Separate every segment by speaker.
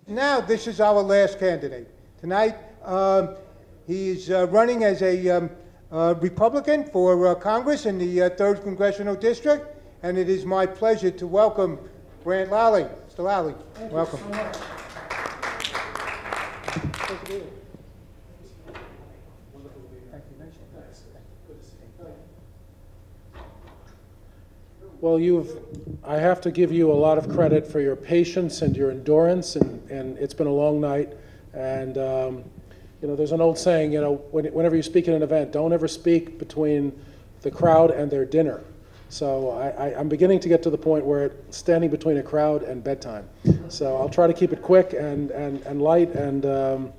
Speaker 1: Now, this is our last candidate. Tonight, he is running as a Republican for Congress in the 3rd Congressional District, and it is my pleasure to welcome Grant Lally. Mr. Lally, welcome.
Speaker 2: Well, I have to give you a lot of credit for your patience and your endurance, and it's been a long night. And, there's an old saying, whenever you speak at an event, don't ever speak between the crowd and their dinner. So I'm beginning to get to the point where it's standing between a crowd and bedtime. So I'll try to keep it quick and light. And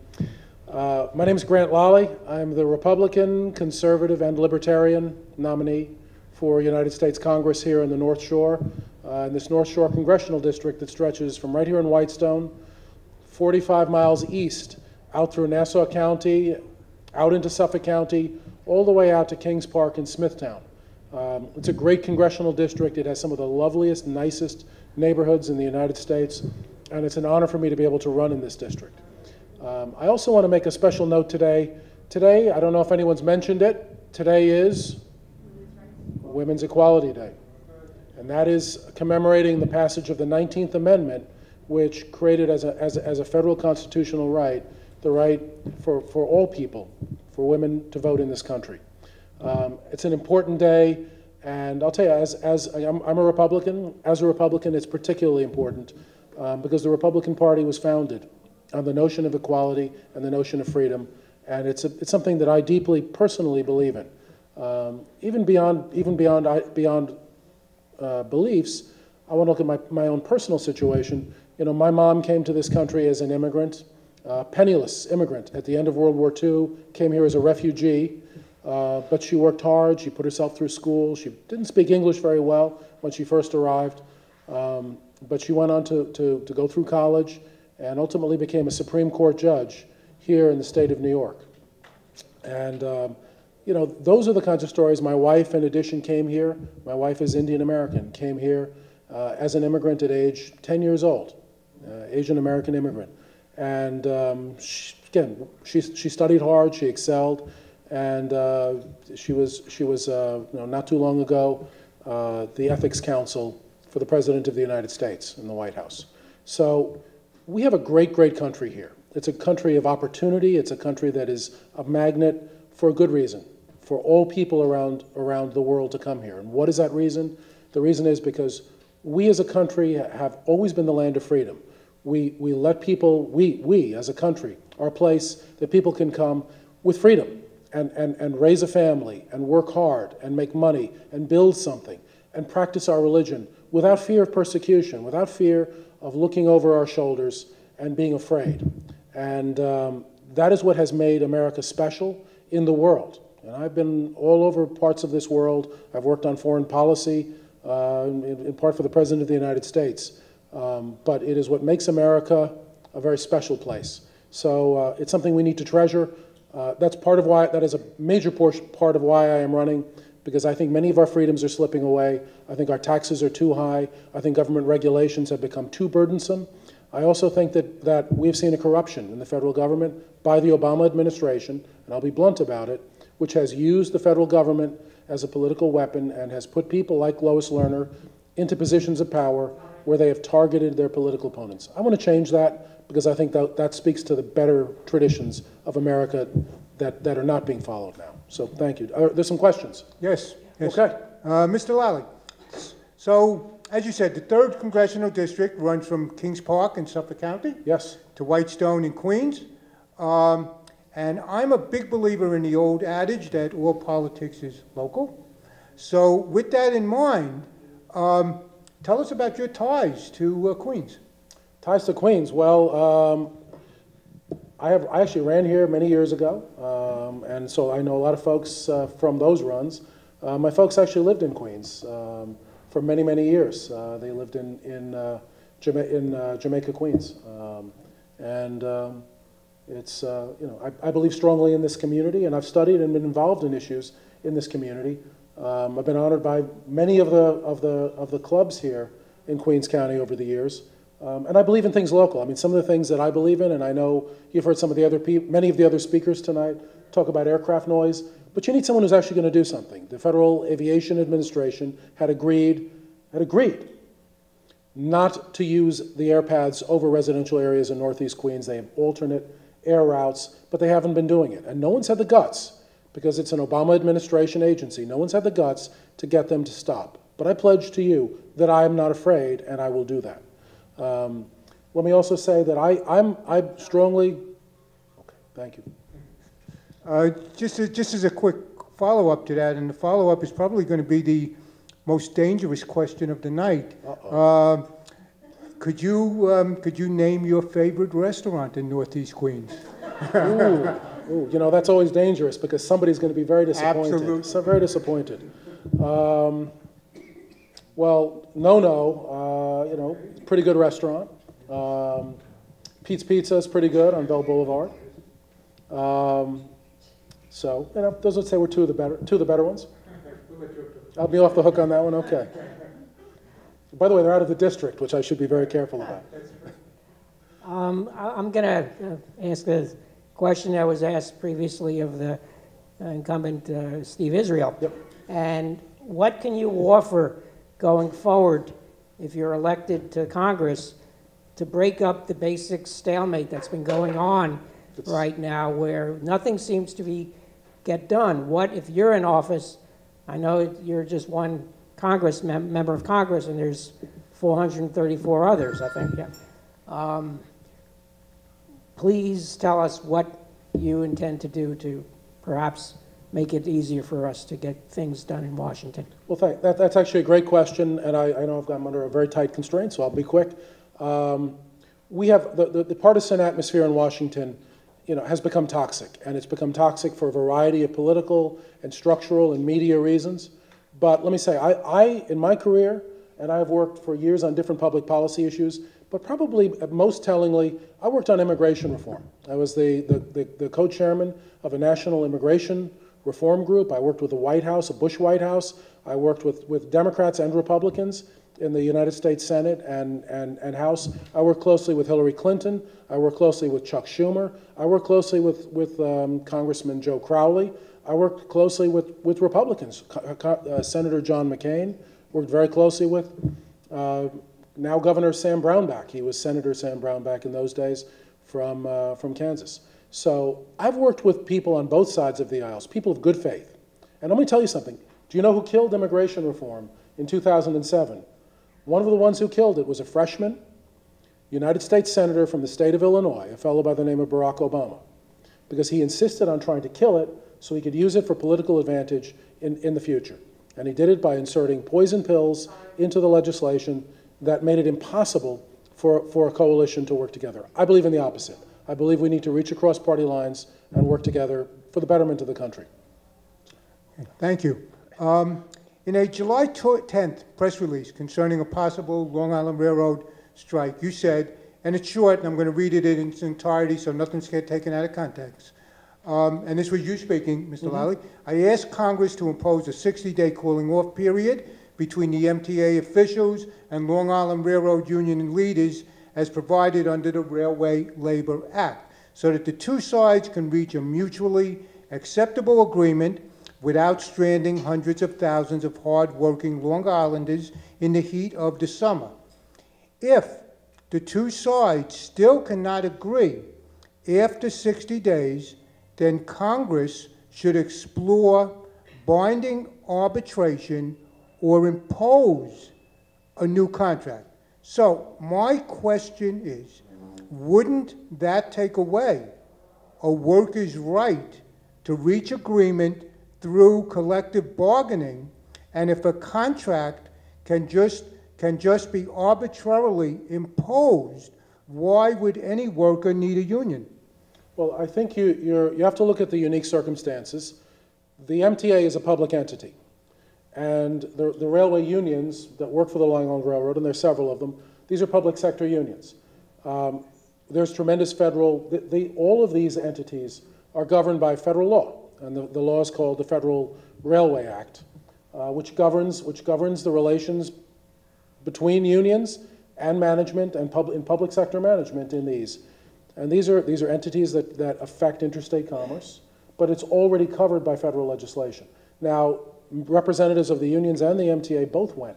Speaker 2: my name is Grant Lally. I'm the Republican, Conservative, and Libertarian nominee for United States Congress here in the North Shore, in this North Shore Congressional District that stretches from right here in Whitestone, 45 miles east, out through Nassau County, out into Suffolk County, all the way out to Kings Park in Smithtown. It's a great congressional district. It has some of the loveliest, nicest neighborhoods in the United States, and it's an honor for me to be able to run in this district. I also want to make a special note today. Today, I don't know if anyone's mentioned it, today is Women's Equality Day. And that is commemorating the passage of the 19th Amendment, which created as a federal constitutional right, the right for all people, for women to vote in this country. It's an important day, and I'll tell you, as I'm a Republican, as a Republican, it's particularly important because the Republican Party was founded on the notion of equality and the notion of freedom, and it's something that I deeply personally believe in. Even beyond beliefs, I want to look at my own personal situation. My mom came to this country as an immigrant, penniless immigrant. At the end of World War II, came here as a refugee, but she worked hard. She put herself through school. She didn't speak English very well when she first arrived, but she went on to go through college and ultimately became a Supreme Court judge here in the state of New York. And those are the kinds of stories. My wife, in addition, came here. My wife is Indian American, came here as an immigrant at age 10 years old, Asian American immigrant. And she studied hard, she excelled, and she was not too long ago, the ethics counsel for the President of the United States in the White House. So we have a great, great country here. It's a country of opportunity. It's a country that is a magnet for a good reason, for all people around the world to come here. And what is that reason? The reason is because we as a country have always been the land of freedom. We let people, we as a country, are a place that people can come with freedom and raise a family and work hard and make money and build something and practice our religion without fear of persecution, without fear of looking over our shoulders and being afraid. And that is what has made America special in the world. And I've been all over parts of this world. I've worked on foreign policy, in part for the President of the United States. But it is what makes America a very special place. So it's something we need to treasure. That's part of why, that is a major part of why I am running, because I think many of our freedoms are slipping away. I think our taxes are too high. I think government regulations have become too burdensome. I also think that we've seen a corruption in the federal government by the Obama administration, and I'll be blunt about it, which has used the federal government as a political weapon and has put people like Lois Lerner into positions of power where they have targeted their political opponents. I want to change that because I think that speaks to the better traditions of America that are not being followed now. So thank you. There's some questions.
Speaker 1: Yes.
Speaker 2: Okay.
Speaker 1: Mr. Lally, so as you said, the 3rd Congressional District runs from Kings Park in Suffolk County
Speaker 2: Yes.
Speaker 1: to Whitestone in Queens. And I'm a big believer in the old adage that all politics is local. So with that in mind, tell us about your ties to Queens.
Speaker 2: Ties to Queens. Well, I actually ran here many years ago, and so I know a lot of folks from those runs. My folks actually lived in Queens for many, many years. They lived in Jamaica, Queens, and it's I believe strongly in this community, and I've studied and been involved in issues in this community. I've been honored by many of the clubs here in Queens County over the years. And I believe in things local. I mean, some of the things that I believe in, and I know you've heard some of the other people, many of the other speakers tonight talk about aircraft noise, but you need someone who's actually going to do something. The Federal Aviation Administration had agreed not to use the air paths over residential areas in Northeast Queens. They have alternate air routes, but they haven't been doing it. And no one's had the guts, because it's an Obama administration agency, no one's had the guts to get them to stop. But I pledge to you that I am not afraid, and I will do that. Let me also say that I strongly, okay, thank you.
Speaker 1: Just as a quick follow-up to that, and the follow-up is probably going to be the most dangerous question of the night. Could you name your favorite restaurant in Northeast Queens?
Speaker 2: Ooh, you know, that's always dangerous because somebody's going to be very disappointed.
Speaker 1: Absolutely.
Speaker 2: So very disappointed. Well, you know, pretty good restaurant. Pete's Pizza is pretty good on Bell Boulevard. So, you know, those would say were two of the better ones. I'll be off the hook on that one, okay. By the way, they're out of the district, which I should be very careful about.
Speaker 3: I'm going to ask a question that was asked previously of the incumbent Steve Israel.
Speaker 2: Yep.
Speaker 3: And what can you offer going forward if you're elected to Congress to break up the basic stalemate that's been going on right now where nothing seems to get done? What if you're in office? I know you're just one member of Congress, and there's 434 others, I think. Yeah. Please tell us what you intend to do to perhaps make it easier for us to get things done in Washington.
Speaker 2: Well, that's actually a great question, and I know I'm under a very tight constraint, so I'll be quick. We have the partisan atmosphere in Washington, you know, has become toxic, and it's become toxic for a variety of political and structural and media reasons. But let me say, I in my career, and I've worked for years on different public policy issues, but probably most tellingly, I worked on immigration reform. I was the co-chairman of a national immigration reform group. I worked with the White House, a Bush White House. I worked with Democrats and Republicans in the United States Senate and House. I worked closely with Hillary Clinton. I worked closely with Chuck Schumer. I worked closely with Congressman Joe Crowley. I worked closely with Republicans. Senator John McCain worked very closely with now Governor Sam Brownback. He was Senator Sam Brownback in those days from Kansas. So I've worked with people on both sides of the aisles, people of good faith. And let me tell you something. Do you know who killed immigration reform in 2007? One of the ones who killed it was a freshman United States Senator from the state of Illinois, a fellow by the name of Barack Obama, because he insisted on trying to kill it so he could use it for political advantage in the future. And he did it by inserting poison pills into the legislation that made it impossible for a coalition to work together. I believe in the opposite. I believe we need to reach across party lines and work together for the betterment of the country.
Speaker 1: Thank you. In a July 10th press release concerning a possible Long Island Railroad strike, you said, and it's short, and I'm going to read it in its entirety so nothing's get taken out of context. And this was you speaking, Mr. Lally. I asked Congress to impose a 60-day cooling-off period between the MTA officials and Long Island Railroad union leaders as provided under the Railway Labor Act, so that the two sides can reach a mutually acceptable agreement without stranding hundreds of thousands of hard-working Long Islanders in the heat of the summer. If the two sides still cannot agree after 60 days, then Congress should explore binding arbitration or impose a new contract. So my question is, wouldn't that take away a worker's right to reach agreement through collective bargaining? And if a contract can just be arbitrarily imposed, why would any worker need a union?
Speaker 2: Well, I think you have to look at the unique circumstances. The MTA is a public entity. And the railway unions that work for the Long Island Railroad, and there's several of them, these are public sector unions. There's tremendous federal, all of these entities are governed by federal law. And the law is called the Federal Railway Act, which governs the relations between unions and management and in public sector management in these. And these are entities that affect interstate commerce, but it's already covered by federal legislation. Now, representatives of the unions and the MTA both went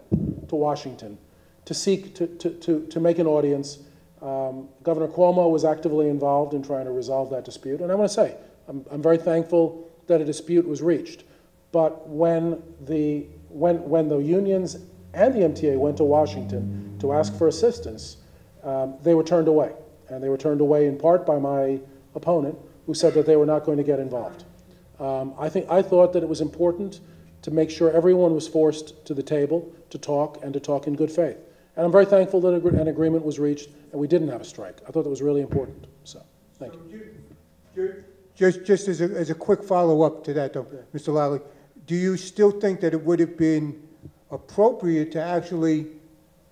Speaker 2: to Washington to seek to make an audience. Governor Cuomo was actively involved in trying to resolve that dispute. And I want to say, I'm very thankful that a dispute was reached. But when the unions and the MTA went to Washington to ask for assistance, they were turned away. And they were turned away in part by my opponent, who said that they were not going to get involved. I thought that it was important to make sure everyone was forced to the table to talk and to talk in good faith. And I'm very thankful that an agreement was reached and we didn't have a strike. I thought that was really important. So, thank you.
Speaker 1: Just as a quick follow-up to that, though, Mr. Lally, do you still think that it would have been appropriate to actually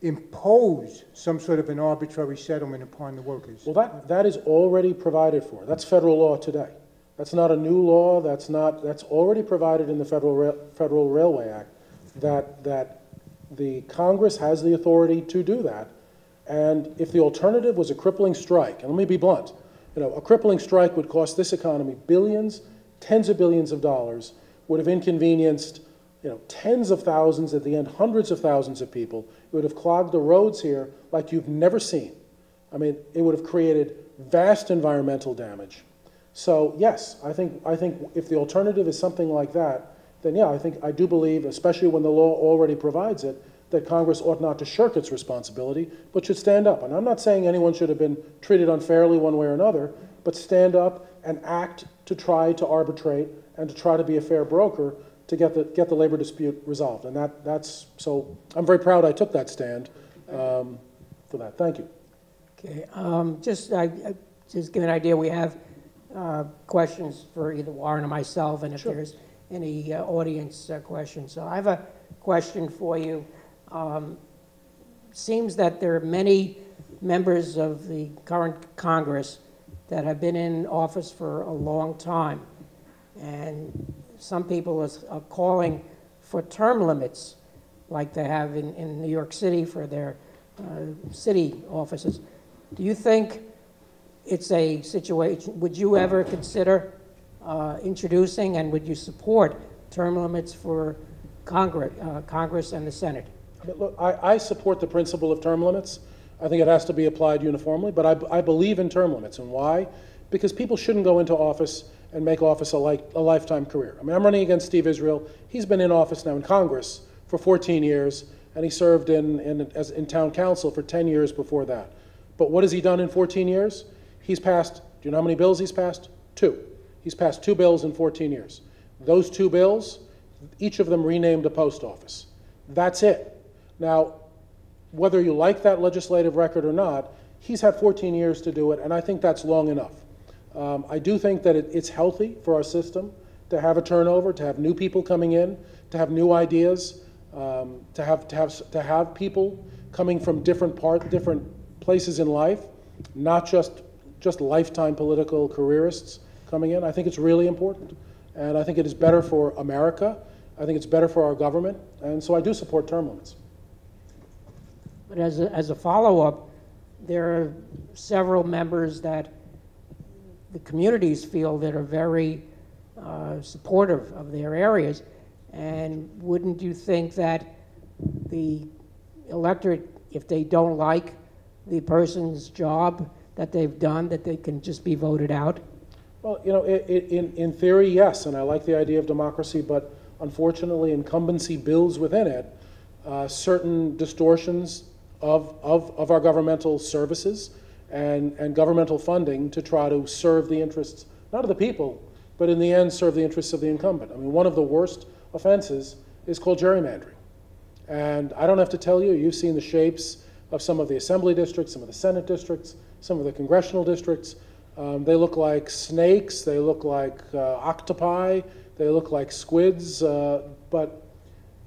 Speaker 1: impose some sort of an arbitrary settlement upon the workers?
Speaker 2: Well, that is already provided for. That's federal law today. That's not a new law. That's already provided in the Federal Railway Act that the Congress has the authority to do that. And if the alternative was a crippling strike, and let me be blunt, a crippling strike would cost this economy billions, tens of billions of dollars, would have inconvenienced tens of thousands, at the end, hundreds of thousands of people. It would have clogged the roads here like you've never seen. I mean, it would have created vast environmental damage. So yes, I think if the alternative is something like that, then yeah, I do believe, especially when the law already provides it, that Congress ought not to shirk its responsibility, but should stand up. And I'm not saying anyone should have been treated unfairly one way or another, but stand up and act to try to arbitrate and to try to be a fair broker to get the labor dispute resolved. And that's so I'm very proud I took that stand for that. Thank you.
Speaker 3: Okay, just give an idea. We have questions for either Warren or myself, and if
Speaker 2: Sure.
Speaker 3: there's any audience questions. So I have a question for you. Seems that there are many members of the current Congress that have been in office for a long time, and some people are calling for term limits like they have in New York City for their city offices. Do you think it's a situation, would you ever consider introducing, and would you support term limits for Congress and the Senate?
Speaker 2: Look, I support the principle of term limits. I think it has to be applied uniformly, but I believe in term limits. And why? Because people shouldn't go into office and make office a lifetime career. I mean, I'm running against Steve Israel. He's been in office now in Congress for 14 years, and he served in town council for 10 years before that. But what has he done in 14 years? He's passed, do you know how many bills he's passed? 2. He's passed 2 bills in 14 years. Those 2 bills, each of them renamed a post office. That's it. Now, whether you like that legislative record or not, he's had 14 years to do it, and I think that's long enough. I do think that it's healthy for our system to have a turnover, to have new people coming in, to have new ideas, to have people coming from different places in life, not just lifetime political careerists coming in. I think it's really important, and I think it is better for America. I think it's better for our government, and so I do support term limits.
Speaker 3: But as a follow-up, there are several members that the communities feel that are very supportive of their areas. And wouldn't you think that the electorate, if they don't like the person's job that they've done, that they can just be voted out?
Speaker 2: Well, in theory, yes, and I like the idea of democracy, but unfortunately, incumbency builds within it certain distortions of our governmental services and governmental funding to try to serve the interests, not of the people, but in the end serve the interests of the incumbent. I mean, one of the worst offenses is called gerrymandering. And I don't have to tell you, you've seen the shapes of some of the assembly districts, some of the Senate districts, some of the congressional districts. They look like snakes, they look like octopi, they look like squids, but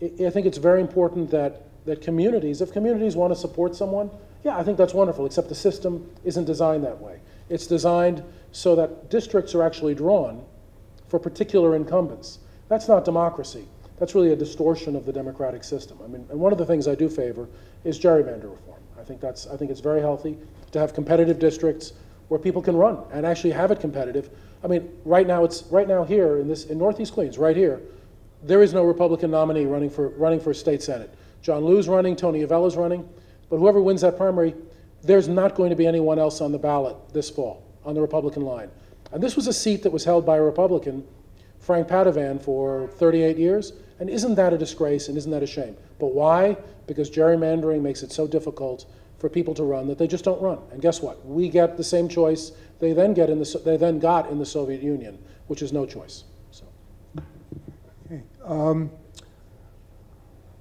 Speaker 2: I think it's very important that communities, if communities want to support someone, yeah, I think that's wonderful, except the system isn't designed that way. It's designed so that districts are actually drawn for particular incumbents. That's not democracy. That's really a distortion of the democratic system. I mean, and one of the things I do favor is gerrymander reform. I think it's very healthy to have competitive districts where people can run and actually have it competitive. I mean, right now here in Northeast Queens, right here, there is no Republican nominee running for state senate. John Liu's running, Tony Avella's running, but whoever wins that primary, there's not going to be anyone else on the ballot this fall on the Republican line. And this was a seat that was held by a Republican, Frank Padovan, for 38 years. And isn't that a disgrace and isn't that a shame? But why? Because gerrymandering makes it so difficult for people to run that they just don't run. And guess what? We get the same choice they then got in the Soviet Union, which is no choice. So.
Speaker 1: Okay.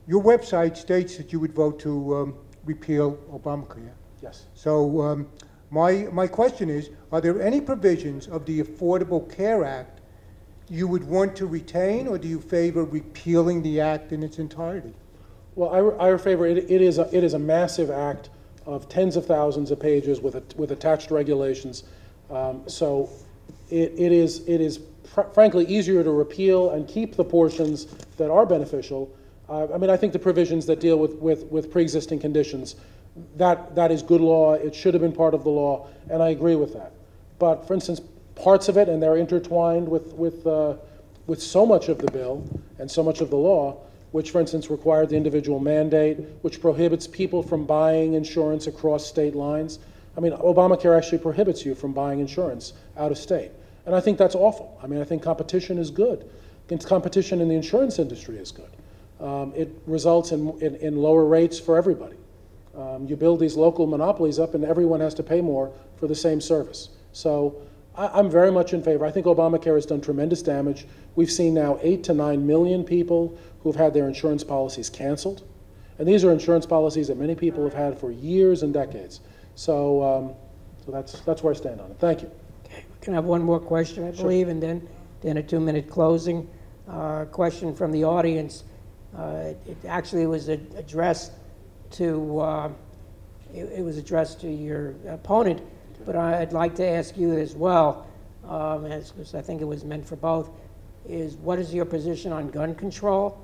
Speaker 1: Your website states that you would vote to repeal Obamacare.
Speaker 2: Yes.
Speaker 1: So my question is, are there any provisions of the Affordable Care Act you would want to retain, or do you favor repealing the act in its entirety?
Speaker 2: Well, I favor it. It is a massive act of tens of thousands of pages with attached regulations. So it is frankly easier to repeal and keep the portions that are beneficial. I mean, I think the provisions that deal with pre-existing conditions, that is good law. It should have been part of the law, and I agree with that. But for instance, parts of it, and they're intertwined with so much of the bill and so much of the law, which, for instance, required the individual mandate, which prohibits people from buying insurance across state lines. I mean, Obamacare actually prohibits you from buying insurance out of state. And I think that's awful. I mean, I think competition is good. Competition in the insurance industry is good. It results in lower rates for everybody. You build these local monopolies up and everyone has to pay more for the same service. So I'm very much in favor. I think Obamacare has done tremendous damage. We've seen now 8 to 9 million people who've had their insurance policies canceled. And these are insurance policies that many people have had for years and decades. So that's where I stand on it. Thank you.
Speaker 3: Okay, we can have one more question, I believe, and then a 2-minute closing. Question from the audience. It actually was addressed to your opponent, but I'd like to ask you as well, because I think it was meant for both, is what is your position on gun control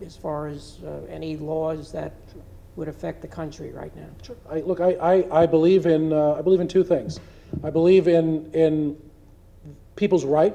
Speaker 3: as far as any laws that would affect the country right now?
Speaker 2: Sure. I believe in two things. I believe in people's right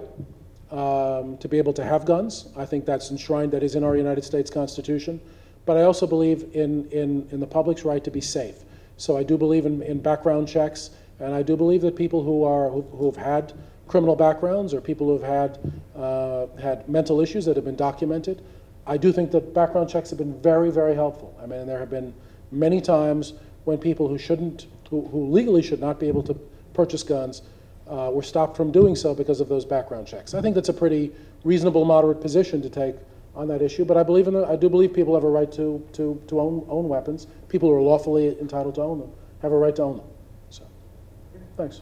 Speaker 2: to be able to have guns. I think that's enshrined, that is in our United States Constitution. But I also believe in the public's right to be safe. So I do believe in background checks, and I do believe that people who've had criminal backgrounds or people who've had mental issues that have been documented, I do think that background checks have been very, very helpful. I mean, there have been many times when people who legally should not be able to purchase guns were stopped from doing so because of those background checks. I think that's a pretty reasonable, moderate position to take on that issue, but I do believe people have a right to own weapons. People who are lawfully entitled to own them have a right to own them. So, thanks.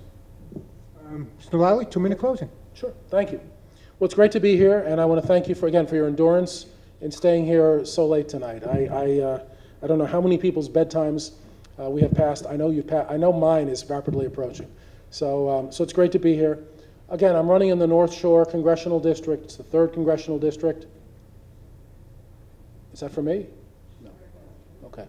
Speaker 1: Mr. Lally, 2-minute closing.
Speaker 2: Sure, thank you. Well, it's great to be here, and I want to thank you for your endurance in staying here so late tonight. I don't know how many people's bedtimes we have passed. I know mine is rapidly approaching. So it's great to be here. Again, I'm running in the North Shore Congressional District. It's the 3rd Congressional District. Is that for me? No. Okay.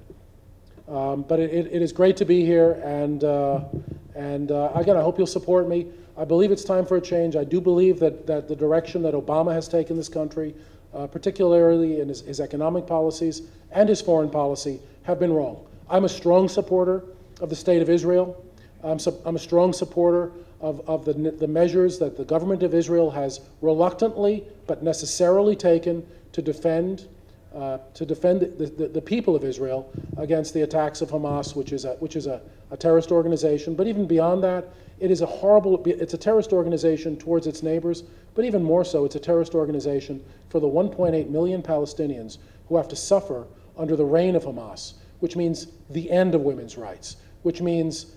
Speaker 2: But it is great to be here, and again, I hope you'll support me. I believe it's time for a change. I do believe that the direction that Obama has taken this country, particularly in his economic policies and his foreign policy, have been wrong. I'm a strong supporter of the State of Israel. I'm a strong supporter of the measures that the government of Israel has reluctantly but necessarily taken to defend the people of Israel against the attacks of Hamas, which is a terrorist organization. But even beyond that, it's a terrorist organization towards its neighbors, but even more so, it's a terrorist organization for the 1.8 million Palestinians who have to suffer under the reign of Hamas, which means the end of women's rights, which means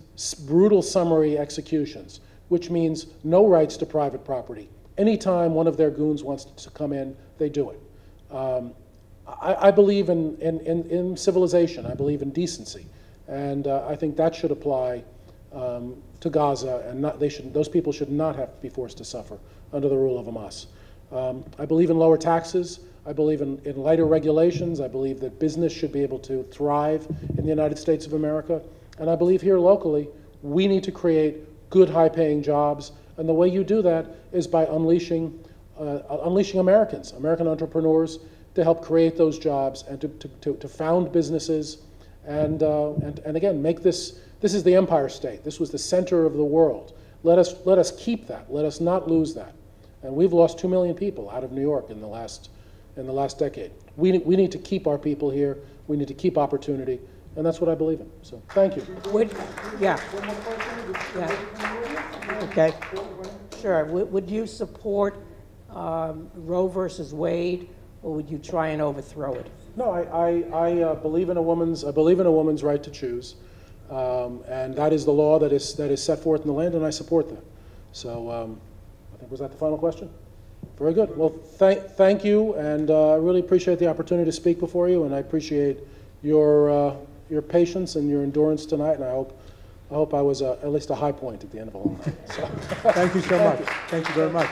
Speaker 2: brutal summary executions, which means no rights to private property. Anytime one of their goons wants to come in, they do it. I believe in civilization. I believe in decency, and I think that should apply to Gaza, and those people should not have to be forced to suffer under the rule of Hamas. I believe in lower taxes. I believe in lighter regulations. I believe that business should be able to thrive in the United States of America. And I believe here locally, we need to create good, high-paying jobs. And the way you do that is by unleashing Americans, American entrepreneurs, to help create those jobs and to found businesses and again, make this is the Empire State. This was the center of the world. Let us keep that. Let us not lose that. And we've lost 2 million people out of New York in the last decade. We need to keep our people here. We need to keep opportunity, and that's what I believe in. So thank you.
Speaker 3: Yeah. Okay. Sure. Would you support Roe versus Wade, or would you try and overthrow it?
Speaker 2: No, I believe in a woman's right to choose, and that is the law that is set forth in the land, and I support that. So I think, was that the final question? Very good. Well, thank you, and I really appreciate the opportunity to speak before you, and I appreciate your patience and your endurance tonight, and I hope I was at least a high point at the end of a long night. So.
Speaker 1: Thank you so much. Thank you very much.